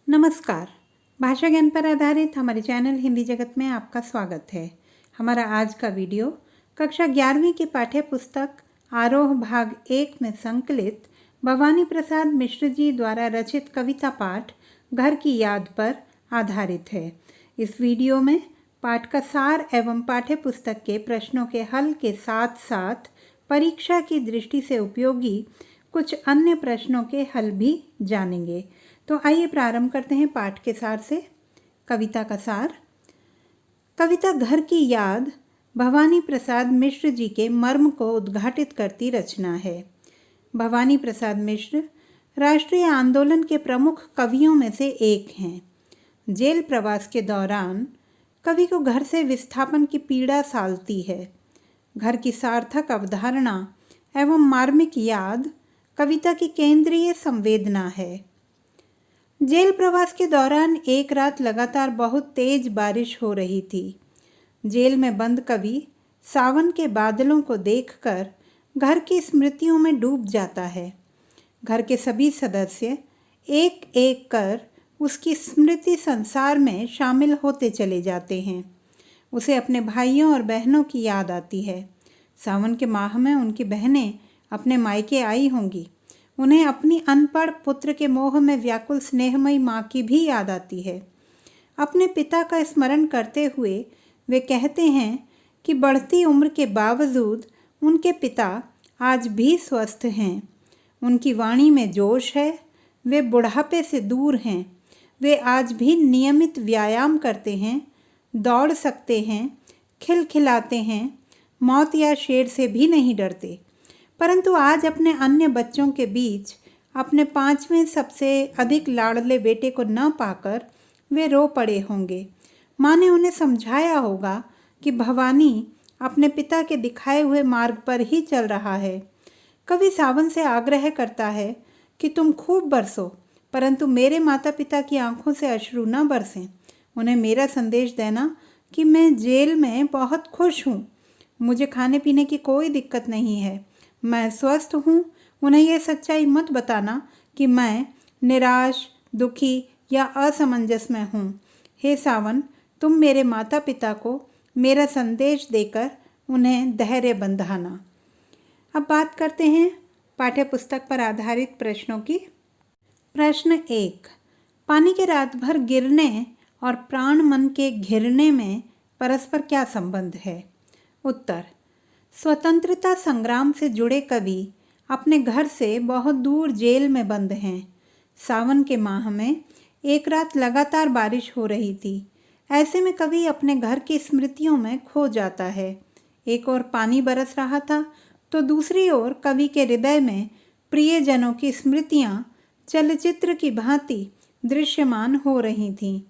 नमस्कार। भाषा ज्ञान पर आधारित हमारे चैनल हिंदी जगत में आपका स्वागत है। हमारा आज का वीडियो कक्षा 11वीं की पाठ्य पुस्तक आरोह भाग 1 में संकलित भवानी प्रसाद मिश्र जी द्वारा रचित कविता पाठ घर की याद पर आधारित है। इस वीडियो में पाठ का सार एवं पाठ्य पुस्तक के प्रश्नों के हल के साथ साथ परीक्षा की दृष्टि से उपयोगी कुछ अन्य प्रश्नों के हल भी जानेंगे। तो आइए प्रारंभ करते हैं पाठ के सार से। कविता का सार। कविता घर की याद भवानी प्रसाद मिश्र जी के मर्म को उद्घाटित करती रचना है। भवानी प्रसाद मिश्र राष्ट्रीय आंदोलन के प्रमुख कवियों में से एक हैं। जेल प्रवास के दौरान कवि को घर से विस्थापन की पीड़ा सालती है। घर की सार्थक अवधारणा एवं मार्मिक याद कविता की केंद्रीय संवेदना है। जेल प्रवास के दौरान एक रात लगातार बहुत तेज बारिश हो रही थी। जेल में बंद कवि सावन के बादलों को देखकर घर की स्मृतियों में डूब जाता है। घर के सभी सदस्य एक एक कर उसकी स्मृति संसार में शामिल होते चले जाते हैं। उसे अपने भाइयों और बहनों की याद आती है। सावन के माह में उनकी बहनें अपने मायके आई होंगी। उन्हें अपनी अनपढ़ पुत्र के मोह में व्याकुल स्नेहमयी माँ की भी याद आती है। अपने पिता का स्मरण करते हुए वे कहते हैं कि बढ़ती उम्र के बावजूद उनके पिता आज भी स्वस्थ हैं। उनकी वाणी में जोश है। वे बुढ़ापे से दूर हैं। वे आज भी नियमित व्यायाम करते हैं, दौड़ सकते हैं, खिलखिलाते हैं, मौत या शेर से भी नहीं डरते। परंतु आज अपने अन्य बच्चों के बीच अपने 5वें सबसे अधिक लाडले बेटे को न पाकर वे रो पड़े होंगे। माँ ने उन्हें समझाया होगा कि भवानी अपने पिता के दिखाए हुए मार्ग पर ही चल रहा है। कवि सावन से आग्रह करता है कि तुम खूब बरसो, परंतु मेरे माता पिता की आंखों से अश्रु न बरसें। उन्हें मेरा संदेश देना कि मैं जेल में बहुत खुश हूँ। मुझे खाने पीने की कोई दिक्कत नहीं है। मैं स्वस्थ हूँ। उन्हें यह सच्चाई मत बताना कि मैं निराश, दुखी या असमंजस में हूँ। हे सावन, तुम मेरे माता पिता को मेरा संदेश देकर उन्हें धैर्य बंधाना। अब बात करते हैं पाठ्य पुस्तक पर आधारित प्रश्नों की। प्रश्न 1। पानी के रात भर गिरने और प्राण मन के घिरने में परस्पर क्या संबंध है? उत्तर। स्वतंत्रता संग्राम से जुड़े कवि अपने घर से बहुत दूर जेल में बंद हैं। सावन के माह में एक रात लगातार बारिश हो रही थी। ऐसे में कवि अपने घर की स्मृतियों में खो जाता है। एक ओर पानी बरस रहा था तो दूसरी ओर कवि के हृदय में प्रियजनों की स्मृतियाँ चलचित्र की भांति दृश्यमान हो रही थीं।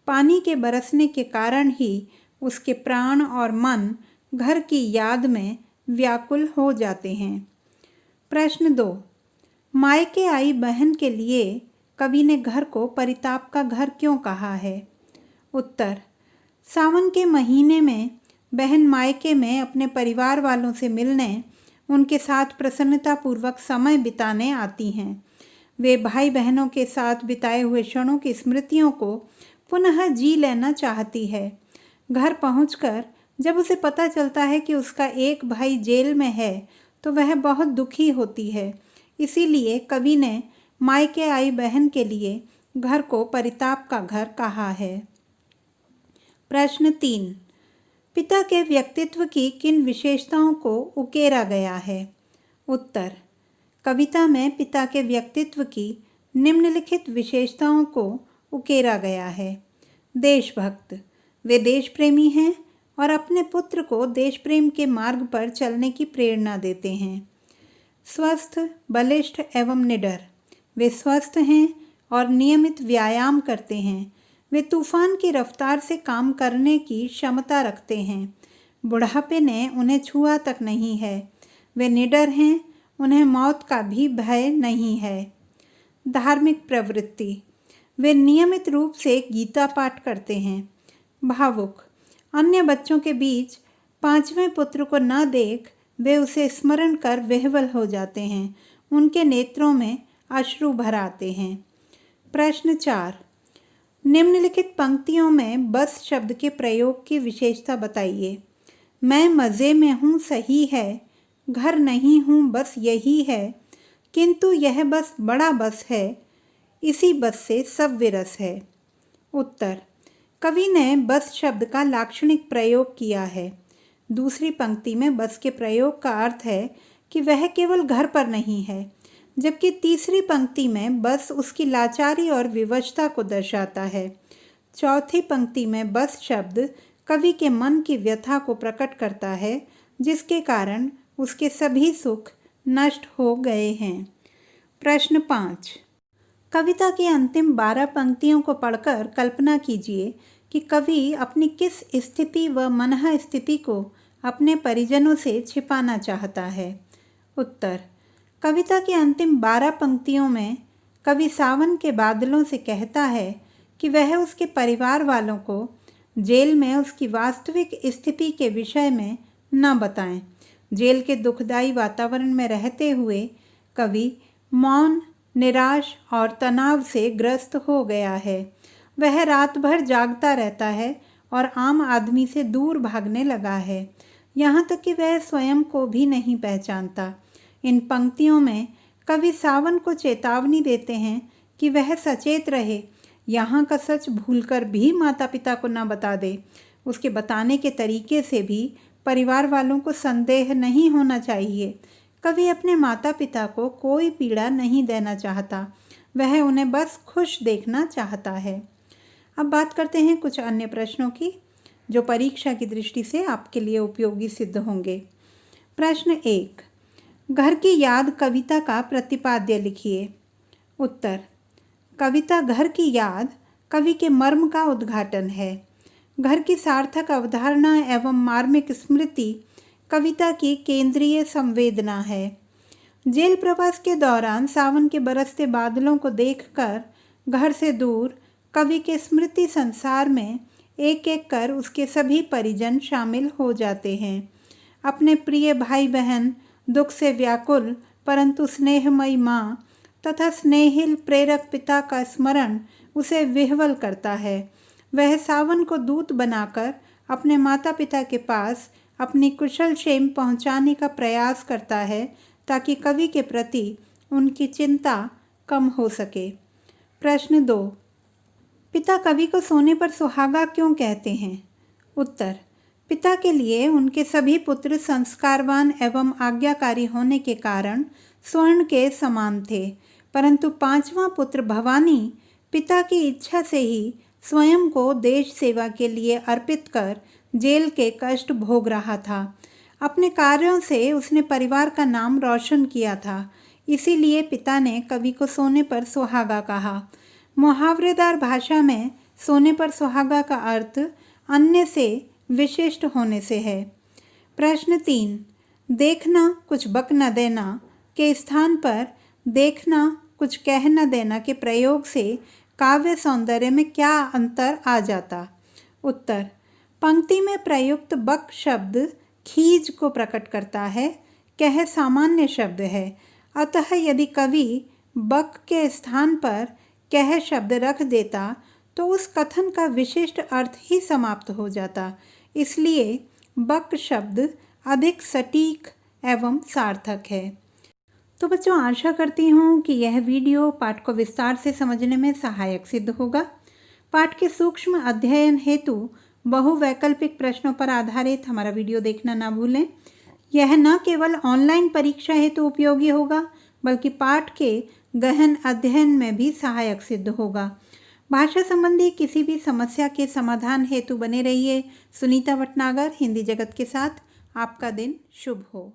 पानी के बरसने के कारण ही उसके प्राण और मन घर की याद में व्याकुल हो जाते हैं। प्रश्न 2। मायके आई बहन के लिए कवि ने घर को परिताप का घर क्यों कहा है? उत्तर। सावन के महीने में बहन मायके में अपने परिवार वालों से मिलने, उनके साथ प्रसन्नतापूर्वक समय बिताने आती हैं। वे भाई बहनों के साथ बिताए हुए क्षणों की स्मृतियों को पुनः जी लेना चाहती है। घर पहुंचकर जब उसे पता चलता है कि उसका एक भाई जेल में है तो वह बहुत दुखी होती है। इसीलिए कवि ने मायके आई बहन के लिए घर को परिताप का घर कहा है। प्रश्न 3। पिता के व्यक्तित्व की किन विशेषताओं को उकेरा गया है? उत्तर। कविता में पिता के व्यक्तित्व की निम्नलिखित विशेषताओं को उकेरा गया है। देशभक्त। वे देश प्रेमी हैं और अपने पुत्र को देश प्रेम के मार्ग पर चलने की प्रेरणा देते हैं। स्वस्थ, बलिष्ठ एवं निडर। वे स्वस्थ हैं और नियमित व्यायाम करते हैं। वे तूफान की रफ्तार से काम करने की क्षमता रखते हैं। बुढ़ापे ने उन्हें छुआ तक नहीं है। वे निडर हैं। उन्हें मौत का भी भय नहीं है। धार्मिक प्रवृत्ति। वे नियमित रूप से गीता पाठ करते हैं। भावुक। अन्य बच्चों के बीच 5वें पुत्र को न देख वे उसे स्मरण कर विह्वल हो जाते हैं। उनके नेत्रों में अश्रु भर आते हैं। प्रश्न 4। निम्नलिखित पंक्तियों में बस शब्द के प्रयोग की विशेषता बताइए। मैं मज़े में हूँ सही है, घर नहीं हूँ बस यही है, किंतु यह बस बड़ा बस है, इसी बस से सब विरस है। उत्तर, कवि ने बस शब्द का लाक्षणिक प्रयोग किया है। दूसरी पंक्ति में बस के प्रयोग का अर्थ है कि वह केवल घर पर नहीं है, जबकि तीसरी पंक्ति में बस उसकी लाचारी और विवशता को दर्शाता है। चौथी पंक्ति में बस शब्द कवि के मन की व्यथा को प्रकट करता है, जिसके कारण उसके सभी सुख नष्ट हो गए हैं। प्रश्न 5। कविता की अंतिम 12 पंक्तियों को पढ़कर कल्पना कीजिए कि कवि अपनी किस स्थिति व मनः स्थिति को अपने परिजनों से छिपाना चाहता है। उत्तर, कविता की अंतिम 12 पंक्तियों में कवि सावन के बादलों से कहता है कि वह उसके परिवार वालों को जेल में उसकी वास्तविक स्थिति के विषय में न बताएं। जेल के दुखदायी वातावरण में रहते हुए कवि मौन, निराश और तनाव से ग्रस्त हो गया है। वह रात भर जागता रहता है और आम आदमी से दूर भागने लगा है, यहाँ तक कि वह स्वयं को भी नहीं पहचानता। इन पंक्तियों में कवि सावन को चेतावनी देते हैं कि वह सचेत रहे, यहाँ का सच भूलकर भी माता पिता को न बता दे। उसके बताने के तरीके से भी परिवार वालों को संदेह नहीं होना चाहिए। कवि अपने माता पिता को कोई पीड़ा नहीं देना चाहता, वह उन्हें बस खुश देखना चाहता है। अब बात करते हैं कुछ अन्य प्रश्नों की जो परीक्षा की दृष्टि से आपके लिए उपयोगी सिद्ध होंगे। प्रश्न 1। घर की याद कविता का प्रतिपाद्य लिखिए। उत्तर, कविता घर की याद कवि के मर्म का उद्घाटन है। घर की सार्थक अवधारणा एवं मार्मिक स्मृति कविता की केंद्रीय संवेदना है। जेल प्रवास के दौरान सावन के बरसते बादलों को देखकर घर से दूर कवि के स्मृति संसार में एक एक कर उसके सभी परिजन शामिल हो जाते हैं। अपने प्रिय भाई बहन, दुख से व्याकुल परंतु स्नेहमयी माँ तथा स्नेहिल प्रेरक पिता का स्मरण उसे विह्वल करता है। वह सावन को दूत बनाकर अपने माता पिता के पास अपनी कुशल क्षेम पहुँचाने का प्रयास करता है ताकि कवि के प्रति उनकी चिंता कम हो सके। प्रश्न 2। पिता कवि को सोने पर सुहागा क्यों कहते हैं? उत्तर, पिता के लिए उनके सभी पुत्र संस्कारवान एवं आज्ञाकारी होने के कारण स्वर्ण के समान थे, परंतु 5वां पुत्र भवानी पिता की इच्छा से ही स्वयं को देश सेवा के लिए अर्पित कर जेल के कष्ट भोग रहा था। अपने कार्यों से उसने परिवार का नाम रोशन किया था, इसीलिए पिता ने कवि को सोने पर सुहागा कहा। मुहावरेदार भाषा में सोने पर सुहागा का अर्थ अन्य से विशिष्ट होने से है। प्रश्न 3। देखना कुछ बक न देना के स्थान पर देखना कुछ कह न देना के प्रयोग से काव्य सौंदर्य में क्या अंतर आ जाता? उत्तर, पंक्ति में प्रयुक्त बक शब्द खीज को प्रकट करता है, कह सामान्य शब्द है, अतः यदि कवि बक के स्थान पर कह शब्द रख देता तो उस कथन का विशिष्ट अर्थ ही समाप्त हो जाता। इसलिए बक शब्द अधिक सटीक एवं सार्थक है। तो बच्चों, आशा करती हूँ कि यह वीडियो पाठ को विस्तार से समझने में सहायक सिद्ध होगा। पाठ के सूक्ष्म अध्ययन हेतु बहुवैकल्पिक प्रश्नों पर आधारित हमारा वीडियो देखना ना भूलें। यह न केवल ऑनलाइन परीक्षा हेतु उपयोगी होगा बल्कि पाठ के गहन अध्ययन में भी सहायक सिद्ध होगा। भाषा संबंधी किसी भी समस्या के समाधान हेतु बने रहिए सुनीता भटनागर हिंदी जगत के साथ। आपका दिन शुभ हो।